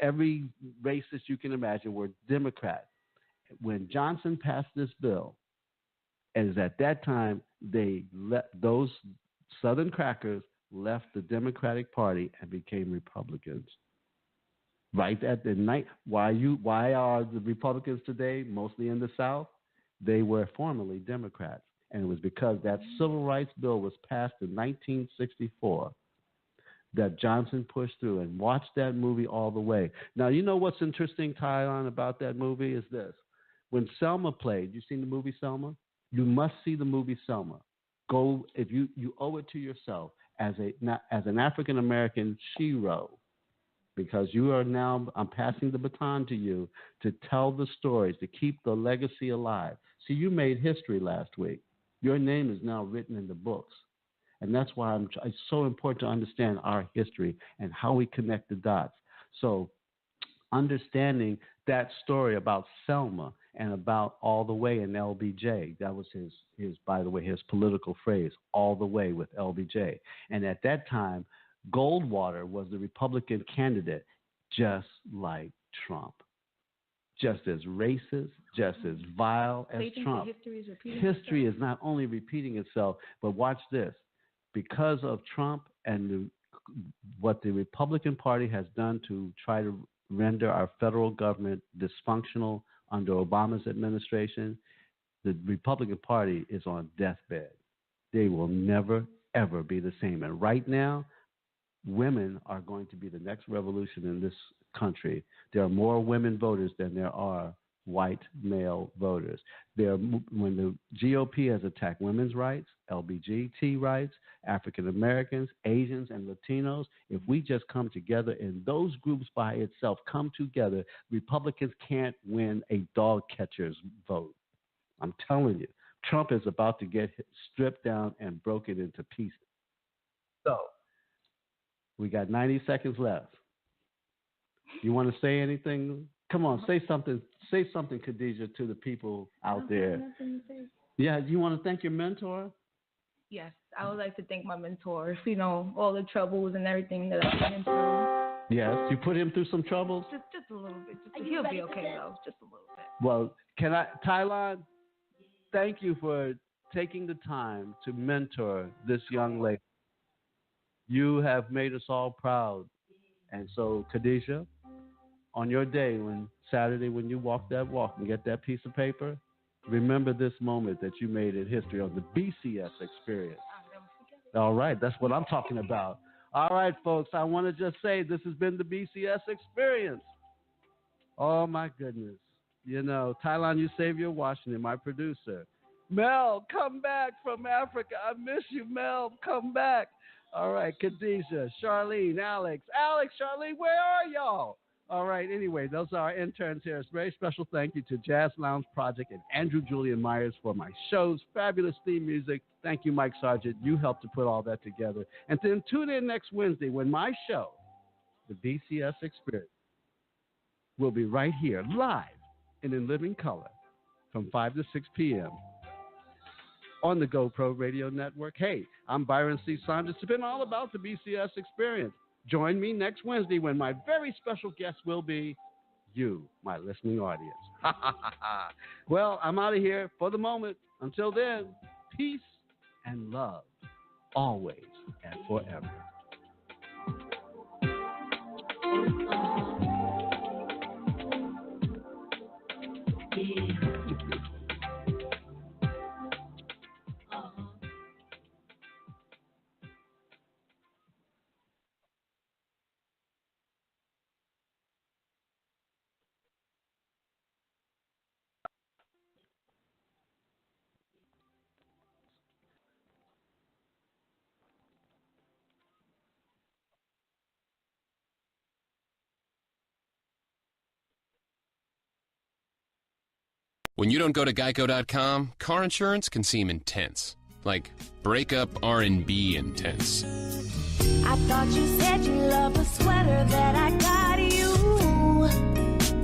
every racist you can imagine were Democrats. When Johnson passed this bill, and at that time, those Southern crackers left the Democratic Party and became Republicans. Right at the night. Why are the Republicans today mostly in the South? They were formerly Democrats. And it was because that Civil Rights Bill was passed in 1964 that Johnson pushed through. And watch that movie All the Way. Now, you know what's interesting, Tyon, about that movie is this. When Selma played, you seen the movie Selma? You must see the movie Selma. Go, if you owe it to yourself as an African American shero, because you are now, I'm passing the baton to you to tell the stories, to keep the legacy alive. See, you made history last week. Your name is now written in the books. And that's why it's so important to understand our history and how we connect the dots. So understanding that story about Selma and about All the Way in LBJ, that was his, by the way, his political phrase, All the Way with LBJ. And at that time, Goldwater was the Republican candidate, just like Trump. Just as racist, just as vile as Trump. History is not only repeating itself, but watch this. Because of Trump and what the Republican Party has done to try to render our federal government dysfunctional under Obama's administration, the Republican Party is on deathbed. They will never, ever be the same. And right now, women are going to be the next revolution in this country. There are more women voters than there are white male voters. When the GOP has attacked women's rights, LGBT rights, African Americans, Asians, and Latinos, if we just come together and those groups by itself come together, Republicans can't win a dog catcher's vote. I'm telling you, Trump is about to get stripped down and broken into pieces. So, we got 90 seconds left. You want to say anything? Come on, say something. Say something, Khadijah, to the people out there. Yeah, you want to thank your mentor? Yes, I would like to thank my mentor. You know, all the troubles and everything that I've been through. Yes, you put him through some troubles? Just a little bit. He'll be okay, though. Just a little bit. Well, Tylon, thank you for taking the time to mentor this young lady. You have made us all proud. And so, Khadijah, on your day, Saturday, when you walk that walk and get that piece of paper, remember this moment that you made in history on the BCS Experience. All right, that's what I'm talking about. All right, folks, I want to just say this has been the BCS Experience. Oh, my goodness. You know, Tylon, you save your Washington, my producer. Mel, come back from Africa. I miss you, Mel. Come back. All right, Khadijah, Charlene, Alex, Charlene, where are y'all? All right. Anyway, those are our interns here. It's a very special thank you to Jazz Lounge Project and Andrew Julian Myers for my show's fabulous theme music. Thank you, Mike Sargent. You helped to put all that together. And then tune in next Wednesday when my show, the BCS Experience, will be right here live and in living color from 5 to 6 p.m. on the GoPro Radio Network. Hey, I'm Byron C. Saunders. It's been all about the BCS Experience. Join me next Wednesday when my very special guest will be you, my listening audience. Well, I'm out of here for the moment. Until then, peace and love, always and forever. When you don't go to Geico.com, car insurance can seem intense. Like breakup R&B intense. I thought you said you loved the sweater that I got you.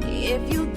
If you